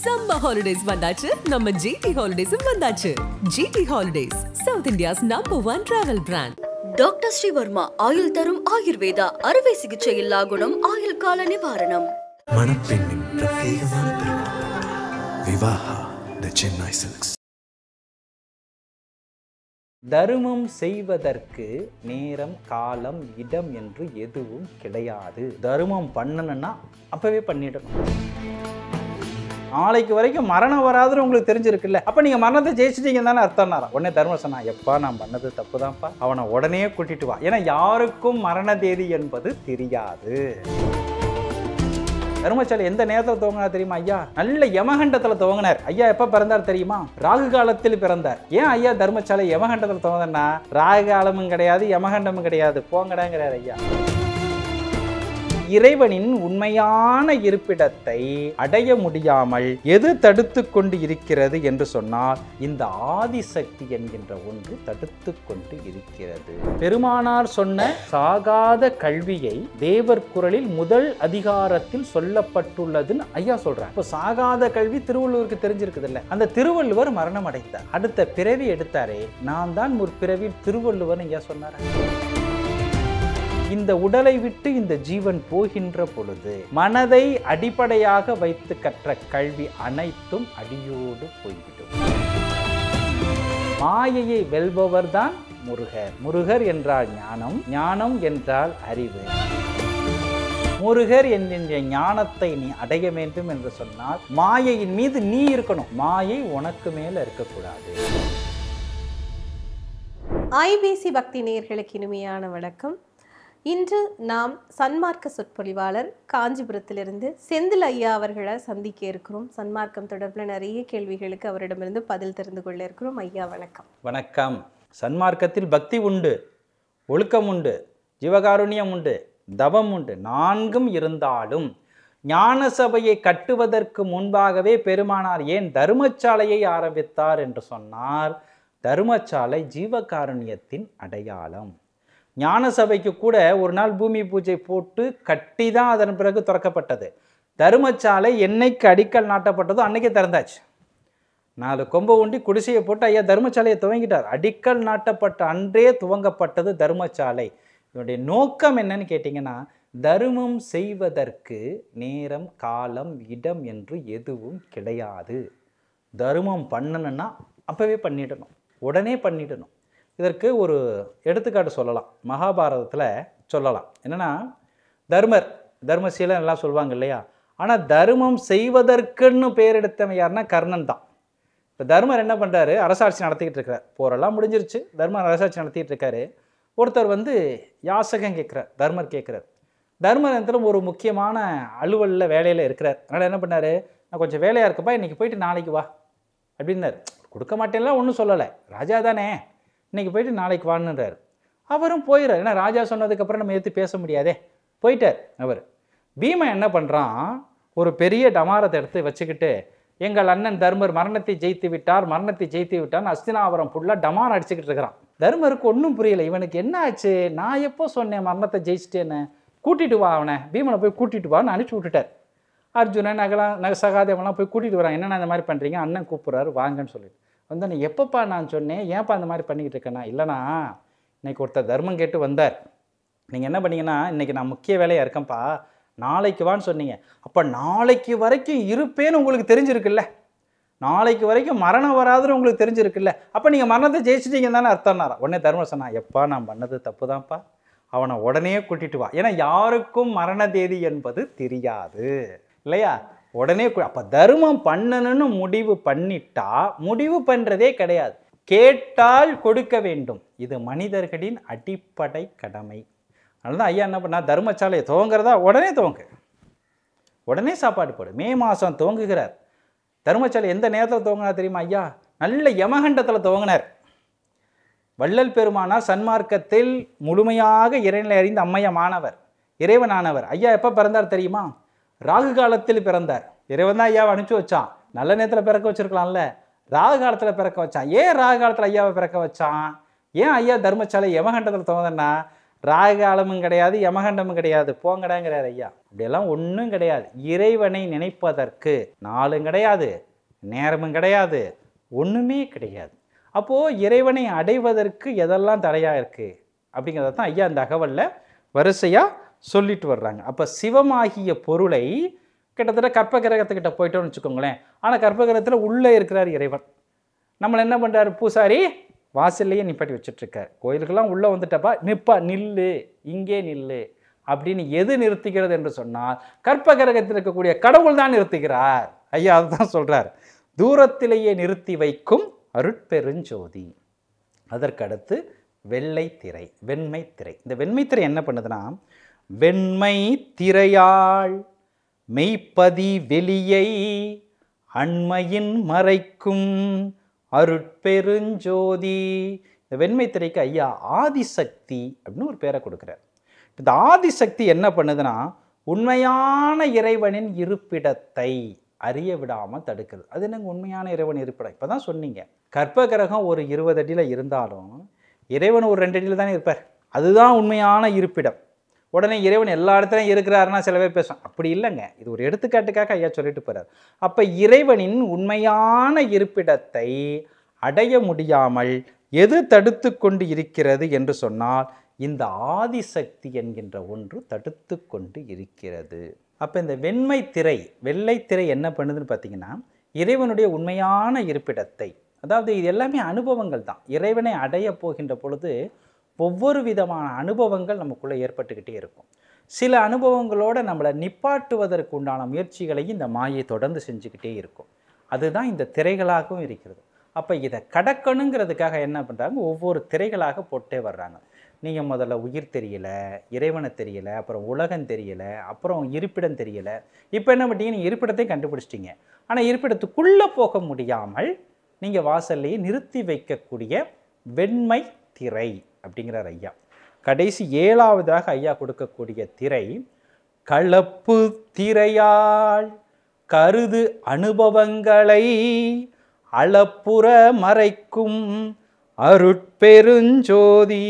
Summer holidays வந்தாச்சு, நம்ம GT Holidays வந்தாச்சு. GT Holidays, South India's #1 travel brand. Doctor Sreevarma ஆயுள் தரும் ஆயுர்வேதா அறுவை சிகிச்சை இல்லா குணம் ஆயுள் கால நிவாரணம். மணப்பெண்ணின் பிரத்யேகமான திருமணம் விவாஹா தி சென்னை சில்க்ஸ். தருமம் செய்வதற்கு நேரம், காலம், இடம் என்று எதுவும் கிடையாது. தருமம் பண்ணணும்னா அப்பவே பண்ணிடணும். நாளைக்கு வரைக்கும் மரணம் வராதுன்னு உங்களுக்கு தெரிஞ்சிருக்குல்ல, அப்ப நீங்க மரணத்தை ஜெயிச்சிட்டீங்க தானே அர்த்தம்னாரா. உடனே தர்மம் சொன்னா, எப்பா நான் பண்ணது தப்புதான்ப்பா, அவனை உடனே கூட்டிட்டு வா. ஏன்னா யாருக்கும் மரண தேதி என்பது தெரியாது. தர்மசாலை எந்த நேரத்தில் துவங்கினார் தெரியுமா ஐயா? நல்ல யமகண்டத்தில் துவங்கினார். ஐயா எப்ப பிறந்தார் தெரியுமா? ராகு காலத்தில் பிறந்தார். ஏன் ஐயா தர்மசாலை யமகண்டத்தில் துவங்கினா? ராகு காலமும் கிடையாது, யமகண்டமும் கிடையாது, போங்கடாங்கிறார் ஐயா. இறைவனின் உண்மையான இருப்பிடத்தை அடைய முடியாமல் எது தடுத்து கொண்டு இருக்கிறது என்று சொன்னால் இந்த ஆதிசக்தி என்கின்ற ஒன்று தடுத்து கொண்டு இருக்கிறது. பெருமானார் சொன்ன சாகாத கல்வியை தேவர் குறளில் முதல் அதிகாரத்தில் சொல்லப்பட்டுள்ளதுன்னு ஐயா சொல்றார். இப்போ சாகாத கல்வி திருவள்ளுவருக்கு தெரிஞ்சிருக்குது இல்ல, அந்த திருவள்ளுவர் மரணம் அடைந்தார், அடுத்த பிறவி எடுத்தாரே, நான் தான் முற்பிறவி திருவள்ளுவர் ஐயா சொன்னார். இந்த உடலை விட்டு இந்த ஜீவன் போகின்ற பொழுது மனதை அடிப்படையாக வைத்து கற்ற கல்வி அனைத்தும் அடியோடு போய்விடும். மாயையை வெல்பவர் தான் முருகர். முருகர் என்றால் ஞானம், ஞானம் என்றால் அறிவு. முருகர் என்கின்ற ஞானத்தை நீ அடைய வேண்டும் என்று சொன்னால் மாயையின் மீது நீ இருக்கணும், மாயை உனக்கு மேல இருக்கக்கூடாது. ஐபிசி பக்தி நேயர்களுக்கு இனிமையான வணக்கம். இன்று நாம் சன்மார்க்க சொற்பொழிவாளர் காஞ்சிபுரத்திலிருந்து செந்தில் ஐயா அவர்களை சந்திக்க இருக்கிறோம். சன்மார்க்கம் தொடர்பில் நிறைய கேள்விகளுக்கு அவரிடமிருந்து பதில் தெரிந்து கொள்ள இருக்கிறோம். ஐயா வணக்கம். வணக்கம். சன்மார்க்கத்தில் பக்தி உண்டு, ஒழுக்கம் உண்டு, ஜீவகாருண்யம் உண்டு, தவம் உண்டு, நான்கும் இருந்தாலும் ஞான சபையை கட்டுவதற்கு முன்பாகவே பெருமானார் ஏன் தர்மசாலையை ஆரம்பித்தார் என்று சொன்னார். தர்மசாலை ஜீவகாருண்யத்தின் அடையாளம். ஞான சபைக்கு கூட ஒரு நாள் பூமி பூஜை போட்டு கட்டி தான் அதன் பிறகு திறக்கப்பட்டது. தர்மசாலை என்னைக்கு அடிக்கல் நாட்டப்பட்டதோ அன்னைக்கே திறந்தாச்சு. 4 கொம்பை உண்டி குடிசையை போட்டு ஐயா தர்மசாலையை துவங்கிட்டார். அடிக்கல் நாட்டப்பட்ட அன்றே துவங்கப்பட்டது தர்மசாலை. இதனுடைய நோக்கம் என்னன்னு கேட்டிங்கன்னா, தர்மம் செய்வதற்கு நேரம், காலம், இடம் என்று எதுவும் கிடையாது. தர்மம் பண்ணணும்னா அப்பவே பண்ணிடணும், உடனே பண்ணிடணும். இதற்கு ஒரு எடுத்துக்காட்டு சொல்லலாம், மகாபாரதத்தில் சொல்லலாம். என்னென்னா, தர்மசீலன் எல்லாம் சொல்லுவாங்க இல்லையா, ஆனால் தர்மம் செய்வதற்குன்னு பேர் எடுத்தவன் யாருன்னா கர்ணன் தான். இப்போ தர்மர் என்ன பண்ணுறாரு, அரசாட்சி நடத்திக்கிட்டு இருக்கிறார். போரெல்லாம் முடிஞ்சிருச்சு, தர்மர் அரசாட்சி நடத்திக்கிட்டு இருக்காரு. ஒருத்தர் யாசகம் கேட்குறார், தர்மர் கேட்குறார். தர்மர் இடத்துல ஒரு முக்கியமான அலுவலில் வேலையில் இருக்கிறார். அதனால் என்ன பண்ணார், நான் கொஞ்சம் வேலையாக இருக்கப்பா, இன்றைக்கி போயிட்டு நாளைக்கு வா அப்படின்னாரு. கொடுக்க மாட்டேன்லாம் ஒன்றும் சொல்லலை, ராஜா தானே, இன்றைக்கி போயிட்டு நாளைக்கு வான்னுறாரு. அவரும் போயிடுறார். ஏன்னா ராஜா சொன்னதுக்கப்புறம் நம்ம எடுத்து பேச முடியாதே, போயிட்டார் அவர். பீமன் என்ன பண்ணுறான், ஒரு பெரிய டமாரத்தை எடுத்து வச்சுக்கிட்டு, எங்கள் அண்ணன் தர்மர் மரணத்தை ஜெயித்து விட்டார், மரணத்தை ஜெயித்து விட்டான்னு அஸ்தினாபுரம் ஃபுல்லாக டமார் அடிச்சுக்கிட்டு இருக்கிறான். தர்மருக்கு ஒன்றும் புரியலை, இவனுக்கு என்ன ஆச்சு, நான் எப்போ சொன்னேன் மரணத்தை ஜெயிச்சிட்டேன்னு, கூட்டிகிட்டு வா அவனை, பீமனை போய் கூட்டிகிட்டு வான்னு அனுப்பிச்சி விட்டுட்டார். அர்ஜுனன் சகாதேவன்லாம் போய் கூட்டிகிட்டு வரான். என்னென்ன இந்த மாதிரி பண்ணுறீங்க, அண்ணன் கூப்பிட்றாரு வாங்கன்னு சொல்லிட்டு நீ எப்பப்பா நான் சொன்னேன், ஏன்ப்பா அந்த மாதிரி பண்ணிக்கிட்டு இருக்கேன்னா, இல்லைனா இன்றைக்கி ஒருத்தர் தர்மம் கேட்டு வந்தார், நீங்கள் என்ன பண்ணீங்கன்னா, இன்றைக்கி நான் முக்கிய வேலையாக இருக்கேன்ப்பா, நாளைக்கு வான்னு சொன்னீங்க, அப்போ நாளைக்கு வரைக்கும் இருப்பேன்னு உங்களுக்கு தெரிஞ்சிருக்குல்ல, நாளைக்கு வரைக்கும் மரணம் வராதுன்னு உங்களுக்கு தெரிஞ்சிருக்குல்ல, அப்போ நீங்கள் மரணத்தை ஜெயிச்சிட்டீங்க தானே அர்த்தம்னாரா. உடனே தர்மம் சொன்னா, எப்பா நான் பண்ணது தப்பு தான்ப்பா, அவனை உடனே கூட்டிட்டு வா. ஏன்னா யாருக்கும் மரண தேதி என்பது தெரியாது இல்லையா. உடனே அப்போ தர்மம் பண்ணணும்னு முடிவு பண்ணிட்டா முடிவு பண்ணுறதே கிடையாது, கேட்டால் கொடுக்க வேண்டும். இது மனிதர்களின் அடிப்படை கடமை. அதனால தான் ஐயா என்ன பண்ணா, தர்மசாலையை துவங்குறதா உடனே துவங்கு, உடனே சாப்பாடு போடு. மே மாதம் துவங்குகிறார். தர்மசாலை எந்த நேரத்தில் துவங்கினார் தெரியுமா ஐயா? நல்ல யமகண்டத்தில் துவங்கினார். வள்ளல் பெருமானார் சன்மார்க்கத்தில் முழுமையாக இறைநிலை அறிந்த அம்மையமானவர், இறைவனானவர். ஐயா எப்போ பிறந்தார் தெரியுமா? ராகு காலத்தில் பிறந்தார். இறைவன் தான் ஐயாவை அனுப்பிச்சு வச்சான். நல்ல நேரத்தில் பிறக்க வச்சிருக்கலாம்ல, ராகு காலத்தில் பிறக்க வச்சான். ஏன் ராகு காலத்தில் ஐயாவை பிறக்க வச்சான்? ஏன் ஐயா தர்மசாலை யமகண்டத்தில் துவங்கினா, ராகாலமும் கிடையாது, யமகண்டமும் கிடையாது, போங்கடாங்கிறார் ஐயா. அப்படியெல்லாம் ஒன்றும் கிடையாது. இறைவனை நினைப்பதற்கு நாளும் கிடையாது, நேரமும் கிடையாது, ஒன்றுமே கிடையாது. அப்போது இறைவனை அடைவதற்கு எதெல்லாம் தடையாக இருக்குது அப்படிங்கிறத தான் ஐயா அந்த அகவலில் வரிசையாக சொல்லிட்டு வர்றாங்க. அப்போ சிவமாகிய பொருளை கிட்டத்தட்ட கற்ப கிரகத்துக்கிட்ட போயிட்டோம்னு வச்சுக்கோங்களேன். ஆனால் கற்ப கிரகத்தில் உள்ளே இருக்கிறார் இறைவன். நம்மளை என்ன பண்ணுறாரு பூசாரி, வாசல்லையே நிப்பாட்டி வச்சுட்ருக்கார். கோயிலுக்கெல்லாம் உள்ளே வந்துட்டப்பா நில்லு, இங்கே நில்லு அப்படின்னு எது நிறுத்திக்கிறது என்று சொன்னால் கற்ப கிரகத்தில் இருக்கக்கூடிய கடவுள் தான் நிறுத்துகிறார். ஐயா அதுதான் சொல்கிறார். தூரத்திலேயே நிறுத்தி வைக்கும் அருட்பெருஞ்சோதி. அதற்கடுத்து வெள்ளை திரை, வெண்மை திரை. இந்த வெண்மை திரை என்ன பண்ணுதுன்னா, வெண்மை திரையாள் மெய்ப்பதி வெளியை அண்மையின் மறைக்கும் அருட்பெருஞ்சோதி. இந்த வெண்மை திரைக்கு ஐயா ஆதிசக்தி அப்படின்னு ஒரு பேரை கொடுக்குறார். இந்த ஆதிசக்தி என்ன பண்ணுதுன்னா, உண்மையான இறைவனின் இருப்பிடத்தை அறிய விடாமல் தடுக்கிறது. அது என்னங்க உண்மையான இறைவன் இருப்பிடம்? இப்போ தான் சொன்னீங்க, கற்ப கிரகம் ஒரு 20 அடியில் இருந்தாலும் இறைவன் ஒரு 2 அடியில் தானே இருப்பார். அதுதான் உண்மையான இருப்பிடம். உடனே இறைவன் எல்லா இடத்துலையும் இருக்கிறாருன்னா சில பேர் பேசுவோம். அப்படி இல்லைங்க, இது ஒரு எடுத்துக்காட்டுக்காக ஐயா சொல்லிட்டு போகிறார். அப்போ இறைவனின் உண்மையான இருப்பிடத்தை அடைய முடியாமல் எது தடுத்து கொண்டு இருக்கிறது என்று சொன்னால் இந்த ஆதிசக்தி என்கின்ற ஒன்று தடுத்து கொண்டு இருக்கிறது. அப்போ இந்த வெண்மை திரை, வெள்ளை திரை என்ன பண்ணுதுன்னு பார்த்தீங்கன்னா, இறைவனுடைய உண்மையான இருப்பிடத்தை, அதாவது இது எல்லாமே அனுபவங்கள் தான். இறைவனை அடைய போகின்ற பொழுது ஒவ்வொரு விதமான அனுபவங்கள் நமக்குள்ளே ஏற்பட்டுக்கிட்டே இருக்கும். சில அனுபவங்களோடு நம்மளை நிப்பாட்டுவதற்கு உண்டான முயற்சிகளையும் இந்த மாயை தொடர்ந்து செஞ்சுக்கிட்டே இருக்கும். அதுதான் இந்த திரைகளாகவும் இருக்கிறது. அப்போ இதை கடக்கணுங்கிறதுக்காக என்ன பண்ணுறாங்க, ஒவ்வொரு திரைகளாக போட்டே வர்றாங்க. நீங்கள் முதல்ல உயிர் தெரியல, இறைவனை தெரியல, அப்புறம் உலகம் தெரியல, அப்புறம் இருப்பிடம் தெரியல. இப்போ என்ன பண்ணிட்டீங்க, நீங்கள் இருப்பிடத்தையும் கண்டுபிடிச்சிட்டிங்க. ஆனால் இருப்பிடத்துக்குள்ளே போக முடியாமல் நீங்கள் வாசல்லையே நிறுத்தி வைக்கக்கூடிய வெண்மை திரை அப்படிங்கிறார் ஐயா. கடைசி 7வதாக ஐயா கொடுக்கக்கூடிய திரை கலப்பு திரையால் கருது அனுபவங்களை அளப்புற மறைக்கும் அருட்பெருஞ்சோதி.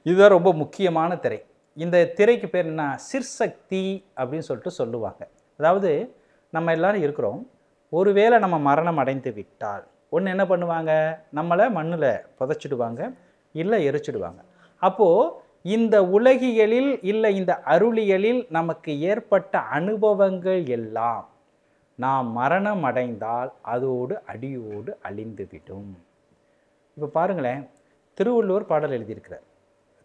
இதுதான் ரொம்ப முக்கியமான திரை. இந்த திரைக்கு பேர் என்ன, சிற்சக்தி அப்படின்னு சொல்லிட்டு சொல்லுவாங்க. அதாவது நம்ம எல்லாரும் இருக்கிறோம், ஒருவேளை நம்ம மரணம் அடைந்து விட்டால் ஒன்று என்ன பண்ணுவாங்க, நம்மளை மண்ணில் புதைச்சிடுவாங்க, இல்லை எரிச்சிடுவாங்க. அப்போது இந்த உலகியலில் இல்லை இந்த அருளியலில் நமக்கு ஏற்பட்ட அனுபவங்கள் எல்லாம் நாம் மரணம் அடைந்தால் அதோடு அடியோடு அழிந்துவிடும். இப்போ பாருங்களேன், திருவள்ளுவர் பாடல் எழுதியிருக்கிறார்,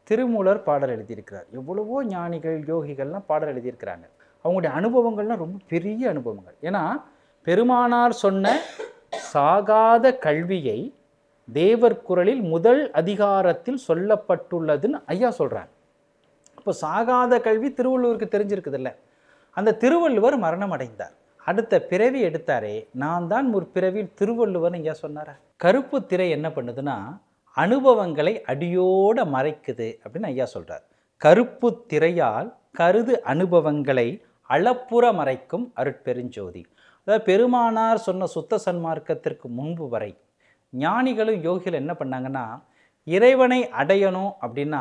திருமூலர் பாடல் எழுதியிருக்கிறார், எவ்வளவோ ஞானிகள் யோகிகள்லாம் பாடல் எழுதியிருக்கிறாங்க. அவங்களுடைய அனுபவங்கள்லாம் ரொம்ப பெரிய அனுபவங்கள். ஏன்னா பெருமானார் சொன்ன சாகாத கல்வியை தேவர் குரலில் முதல் அதிகாரத்தில் சொல்லப்பட்டுள்ளதுன்னு ஐயா சொல்கிறாங்க. இப்போ சாகாத கல்வி திருவள்ளுவருக்கு தெரிஞ்சிருக்குதுல்ல. அந்த திருவள்ளுவர் மரணம் அடைந்தார், அடுத்த பிறவி எடுத்தாரே, நான் தான் முற்பிறவியில் திருவள்ளுவர்னு ஐயா சொன்னாரா. கருப்பு திரை என்ன பண்ணுதுன்னா அனுபவங்களை அடியோட மறைக்குது அப்படின்னு ஐயா சொல்கிறார். கருப்பு திரையால் கருது அனுபவங்களை அளப்புற மறைக்கும் அருட்பெருஞ்சோதி. அதாவது பெருமானார் சொன்ன சுத்த சன்மார்க்கத்திற்கு முன்பு வரை ஞானிகளும் யோகிகள் என்ன பண்ணாங்கன்னா, இறைவனை அடையணும் அப்படின்னா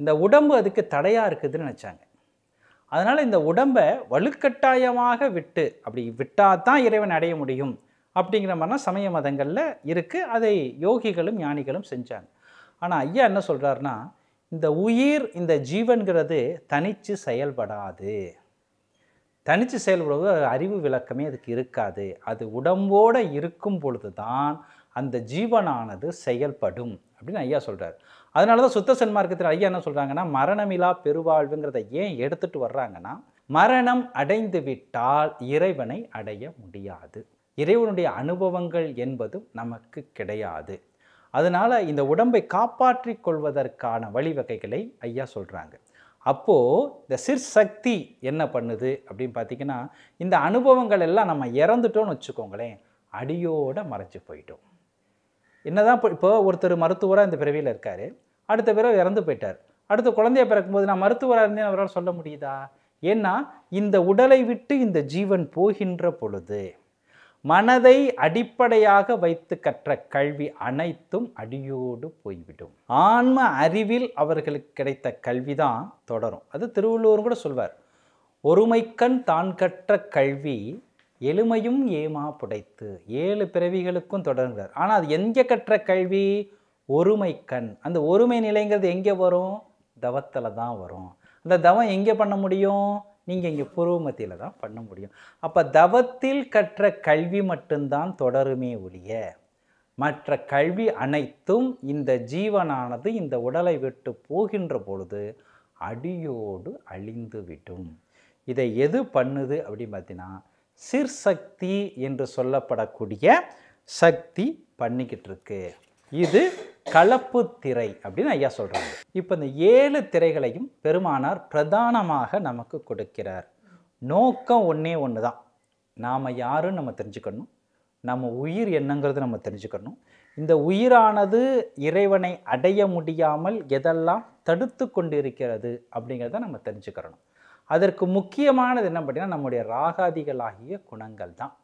இந்த உடம்பு அதுக்கு தடையாக இருக்குதுன்னு நினச்சாங்க. அதனால் இந்த உடம்பை வலுக்கட்டாயமாக விட்டு, அப்படி விட்டால் தான் இறைவன் அடைய முடியும் அப்படிங்கிற மாதிரிலாம் சமய மதங்களில் இருக்குது. அதை யோகிகளும் ஞானிகளும் செஞ்சாங்க. ஆனால் ஐயா என்ன சொல்கிறாருன்னா, இந்த உயிர், இந்த ஜீவன்கிறது தனித்து செயல்படாது. தனித்து செயல்படுவது அறிவு விளக்கமே அதுக்கு இருக்காது. அது உடம்போடு இருக்கும் பொழுது தான் அந்த ஜீவனானது செயல்படும் அப்படின்னு ஐயா சொல்கிறார். அதனால தான் சுத்த சன்மார்க்கத்தில் ஐயா என்ன சொல்கிறாங்கன்னா, மரணமிலா பெருவாழ்வுங்கிறத ஏன் எடுத்துகிட்டு வர்றாங்கன்னா, மரணம் அடைந்து விட்டால் இறைவனை அடைய முடியாது, இறைவனுடைய அனுபவங்கள் என்பதும் நமக்கு கிடையாது. அதனால் இந்த உடம்பை காப்பாற்றி கொள்வதற்கான வழிவகைகளை ஐயா சொல்கிறாங்க. அப்போது இந்த சிற்சக்தி என்ன பண்ணுது அப்படின்னு பார்த்திங்கன்னா, இந்த அனுபவங்கள் எல்லாம் நம்ம இறந்துட்டோன்னு வச்சுக்கோங்களேன், அடியோடு மறைச்சி போயிட்டோம். என்னதான் இப்போ ஒருத்தர் மருத்துவராக இந்த பிறவியில் இருக்கார், அடுத்த பிறகு இறந்து போயிட்டார். அடுத்த குழந்தைய பிறக்கும்போது நான் மருத்துவராக இருந்தேன் அவரால் சொல்ல முடியுதா? ஏன்னா இந்த உடலை விட்டு இந்த ஜீவன் போகின்ற பொழுது மனதை அடிப்படையாக வைத்து கற்ற கல்வி அனைத்தும் அடியோடு போய்விடும். ஆன்ம அறிவில் அவர்களுக்கு கிடைத்த கல்விதான் தொடரும். அது திருவள்ளுவர் கூட சொல்வார், ஒருமைக்கண் தான் கற்ற கல்வி எளிமையும் ஏமா புடைத்து. 7 பிறவிகளுக்கும் தொடர்கிறார். ஆனால் அது எங்கே கற்ற கல்வி? ஒருமைக்கண். அந்த ஒருமை நிலைங்கிறது எங்கே வரும்? தவத்தில் தான் வரும். அந்த தவம் எங்கே பண்ண முடியும்? நீங்கள் இங்கே புருவமத்தியில் தான் பண்ண முடியும். அப்போ தவத்தில் கற்ற கல்வி மட்டும்தான் தொடருமே ஒழிய மற்ற கல்வி அனைத்தும் இந்த ஜீவனானது இந்த உடலை விட்டு போகின்ற பொழுது அடியோடு அழிந்துவிடும். இதை எது பண்ணுது அப்படின்னு பார்த்தீங்கன்னா சிற்சக்தி என்று சொல்லப்படக்கூடிய சக்தி பண்ணிக்கிட்டு இருக்கு. இது கலப்பு திரை அப்படின்னு ஐயா சொல்கிறாங்க. இப்போ இந்த 7 திரைகளையும் பெருமானார் பிரதானமாக நமக்கு கொடுக்கிறார். நோக்கம் ஒன்று தான். நாம் யாருன்னு நம்ம தெரிஞ்சுக்கணும், நம்ம உயிர் என்னங்கிறது நம்ம தெரிஞ்சுக்கணும். இந்த உயிரானது இறைவனை அடைய முடியாமல் எதெல்லாம் தடுத்து கொண்டு இருக்கிறது அப்படிங்கிறத நம்ம தெரிஞ்சுக்கிறணும். அதற்கு முக்கியமானது என்ன பார்த்தீங்கன்னா நம்முடைய ராகாதிகளாகிய குணங்கள் தான்.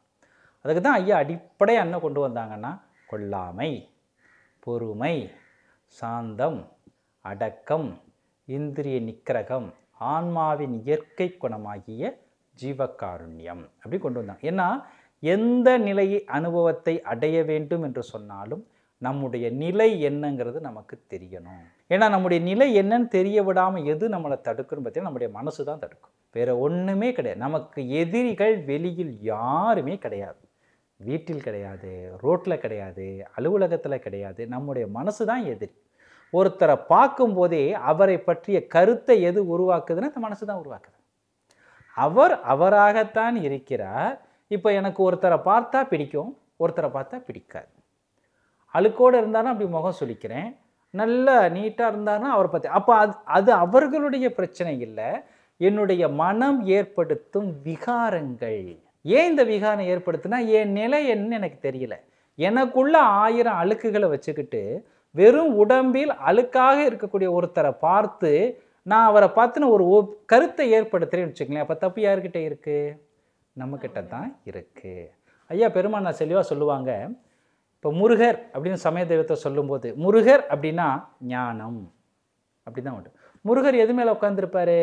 அதுக்கு தான் ஐயா அடிப்படையாக என்ன கொண்டு வந்தாங்கன்னா கொல்லாமை, பொறுமை, சாந்தம், அடக்கம், இந்திரிய நிக்கிரகம், ஆன்மாவின் இயற்கை குணமாகிய ஜீவகாருண்யம் அப்படி கொண்டு வந்தாங்க. ஏன்னா எந்த நிலை அனுபவத்தை அடைய வேண்டும் என்று சொன்னாலும் நம்முடைய நிலை என்னங்கிறது நமக்கு தெரியணும். ஏன்னா நம்முடைய நிலை என்னன்னு தெரிய விடாமல் எது நம்மளை தடுக்குன்னு பார்த்தீங்கன்னா நம்முடைய மனசு தான் தடுக்கும். வேறு ஒன்றுமே கிடையாது. நமக்கு எதிரிகள் வெளியில் யாருமே கிடையாது. வீட்டில் கிடையாது, ரோட்டில் கிடையாது, அலுவலகத்தில் கிடையாது. நம்முடைய மனசு தான் எதிரி. ஒருத்தரை பார்க்கும்போதே அவரை பற்றிய கருத்தை எது உருவாக்குதுன்னா இந்த மனசு தான் உருவாக்குது. அவர் அவராகத்தான் இருக்கிறார். இப்போ எனக்கு ஒருத்தரை பார்த்தா பிடிக்கும், ஒருத்தரை பார்த்தா பிடிக்காது. அழுக்கோடு இருந்தாலும் அப்படி முகம் சொல்லிக்கிறேன், நல்ல நீட்டாக இருந்தாருன்னா அவரை பற்றி. அப்போ அது அவர்களுடைய பிரச்சனை இல்லை, என்னுடைய மனம் ஏற்படுத்தும் விகாரங்கள். ஏன் இந்த விகாரம் ஏற்படுத்துனா என் நிலை என்னன்னு எனக்கு தெரியல. எனக்குள்ள 1000 அழுக்குகளை வச்சுக்கிட்டு வெறும் உடம்பில் அழுக்காக இருக்கக்கூடிய ஒருத்தரை பார்த்து நான் அவரை பார்த்துன்னு ஒரு கருத்தை ஏற்படுத்துகிறேன்னு வச்சுக்கலேன். அப்போ தப்பு யார்கிட்ட இருக்குது? நம்மக்கிட்ட தான் இருக்குது. ஐயா பெருமானார் செல்வா சொல்லுவாங்க, இப்போ முருகர் அப்படின்னு சமய தெய்வத்தை சொல்லும்போது முருகர் அப்படின்னா ஞானம் அப்படி தான் உண்டு. முருகர் எது மேலே உட்காந்துருப்பார்?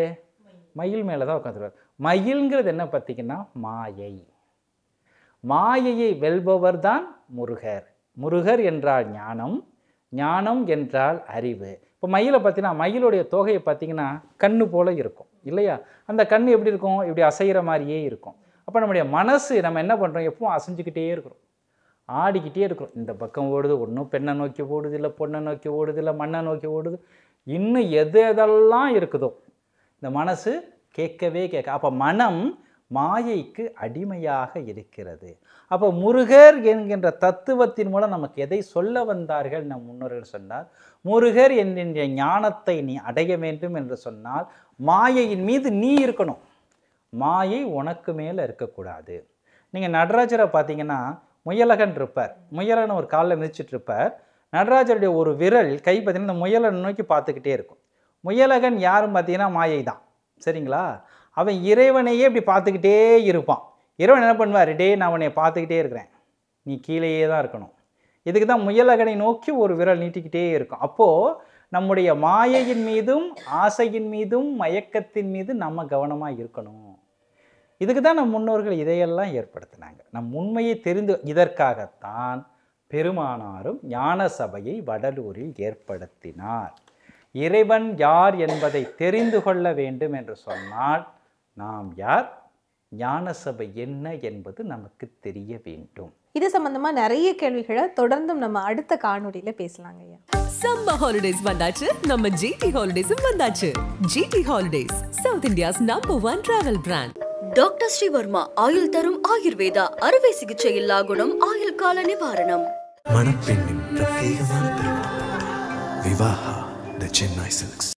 மயில் மேலே தான் உட்காந்துருப்பார். மயில்ங்கிறது என்ன பார்த்தீங்கன்னா மாயை. மாயையை வெல்பவர் தான் முருகர். முருகர் என்றால் ஞானம், ஞானம் என்றால் அறிவு. இப்போ மயிலை பார்த்தீங்கன்னா மயிலுடைய தோகையை பார்த்தீங்கன்னா கண்ணு போல் இருக்கும் இல்லையா? அந்த கண் எப்படி இருக்கும்? இப்படி அசைகிற மாதிரியே இருக்கும். அப்போ நம்முடைய மனசு நம்ம என்ன பண்ணுறோம்? எப்பவும் அசைஞ்சிக்கிட்டே இருக்கிறோம், ஆடிக்கிட்டே இருக்கிறோம். இந்த பக்கம் ஓடுது, ஒன்றும் பெண்ணை நோக்கி ஓடுது, இல்லை பொண்ணை நோக்கி ஓடுது, இல்லை மண்ணை நோக்கி ஓடுது, இன்னும் எதெல்லாம் இருக்குதோ இந்த மனசு கேட்கவே கேட்க. அப்போ மனம் மாயைக்கு அடிமையாக இருக்கிறது. அப்போ முருகர் என்கின்ற தத்துவத்தின் மூலம் நமக்கு எதை சொல்ல வந்தார்கள் நம் முன்னோர்கள் சொன்னார்? முருகர் என்கின்ற ஞானத்தை நீ அடைய வேண்டும் என்று சொன்னால் மாயையின் மீது நீ இருக்கணும், மாயை உனக்கு மேலே இருக்கக்கூடாது. நீங்கள் நடராஜரை பார்த்தீங்கன்னா முயலகன் இருப்பார், முயலகன் ஒரு காலில் மிதிச்சிட்டு இருப்பார். நடராஜருடைய ஒரு விரல் கை பார்த்தீங்கன்னா இந்த முயலனை நோக்கி பார்த்துக்கிட்டே இருக்கும். முயலகன் யாரும் பார்த்தீங்கன்னா மாயை தான், சரிங்களா? அவன் இறைவனையே இப்படி பார்த்துக்கிட்டே இருப்பான். இறைவன் என்ன பண்ணுவார்? டே நான் உன்னை பார்த்துக்கிட்டே இருக்கிறேன், நீ கீழேயே தான் இருக்கணும். இதுக்கு தான் முயலகனை நோக்கி ஒரு விரல் நீட்டிக்கிட்டே இருக்கும். அப்போது நம்முடைய மாயையின் மீதும் ஆசையின் மீதும் மயக்கத்தின் மீது நம்ம கவனமாக இருக்கணும். இதுக்கு தான் நம் முன்னோர்கள் இதையெல்லாம் ஏற்படுத்தினாங்க. நம் உண்மையை தெரிந்து இதற்காகத்தான் பெருமானாரும் ஞான சபையை வடலூரில் ஏற்படுத்தினார். இறைவன் யார் என்பதை தெரிந்து கொள்ள வேண்டும் என்று சொன்னால் நாம் யார், ஞான சபை என்ன என்பது நமக்கு தெரிய வேண்டும். இது சம்பந்தமா நிறைய கேள்விகளை தொடர்ந்தும் நம்ம அடுத்த காணொளியில பேசலாங்க ஐயா. சம்மர் ஹாலிடேஸ் வந்தாச்சு, நம்ம ஜிடி ஹாலிடேஸும் வந்தாச்சு. GT holidays, south India's #1 travel brand. Doctor Sreevarma ஆயுள் தரும் ஆயுர்வேதா அறுவை சிகிச்சை இல்லா குணம், ஆயுள் கால நிவாரணம். மணப்பெண்ணின் பிரத்யேகமான திருமணம் விவாஹா தி சென்னை சில்க்ஸ்.